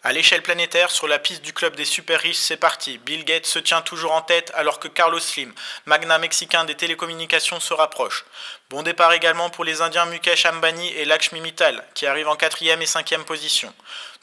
À l'échelle planétaire, sur la piste du club des super riches, c'est parti. Bill Gates se tient toujours en tête alors que Carlos Slim, magnat mexicain des télécommunications, se rapproche. Bon départ également pour les Indiens Mukesh Ambani et Lakshmi Mittal, qui arrivent en 4e et 5e position.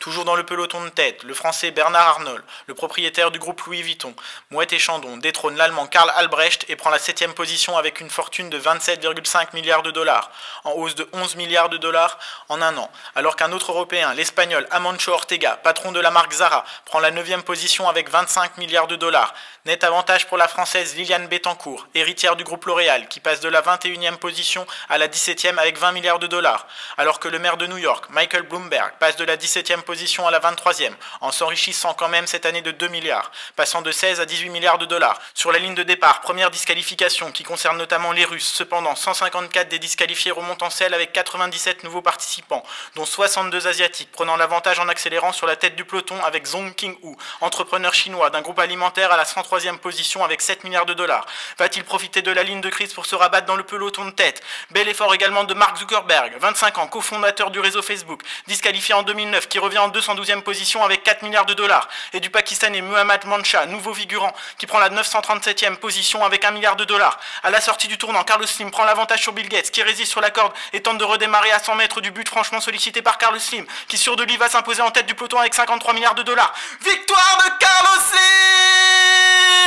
Toujours dans le peloton de tête, le français Bernard Arnault, le propriétaire du groupe Louis Vuitton, Moët et Chandon, détrône l'allemand Karl Albrecht et prend la 7e position avec une fortune de 27,5 milliards de dollars, en hausse de 11 milliards de dollars en un an, alors qu'un autre européen, l'espagnol Amancio Ortega, patron de la marque Zara, prend la 9e position avec 25 milliards de dollars. Net avantage pour la française Liliane Bettencourt, héritière du groupe L'Oréal, qui passe de la 21e position à la 17e avec 20 milliards de dollars, alors que le maire de New York, Michael Bloomberg, passe de la 17e position à la 23e, en s'enrichissant quand même cette année de 2 milliards, passant de 16 à 18 milliards de dollars. Sur la ligne de départ, première disqualification qui concerne notamment les Russes. Cependant, 154 des disqualifiés remontent en selle avec 97 nouveaux participants, dont 62 asiatiques, prenant l'avantage en accélérant sur la tête du peloton avec Zhong Qinghu, entrepreneur chinois d'un groupe alimentaire à la 103e position avec 7 milliards de dollars. Va-t-il profiter de la ligne de crise pour se rabattre dans le peloton de tête? Bel effort également de Mark Zuckerberg, 25 ans, cofondateur du réseau Facebook, disqualifié en 2009, qui revient en 212e position avec 4 milliards de dollars, et du Pakistanais Muhammad Mancha, nouveau figurant, qui prend la 937e position avec 1 milliard de dollars. À la sortie du tournant, Carlos Slim prend l'avantage sur Bill Gates, qui résiste sur la corde et tente de redémarrer à 100 mètres du but franchement sollicité par Carlos Slim, qui sur de lui va s'imposer en tête du peloton avec 53 milliards de dollars. Victoire de Carlos Slim!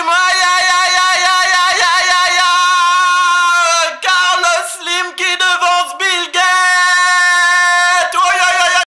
Aïe aïe aïe aïe aïe aïe aïe aïe!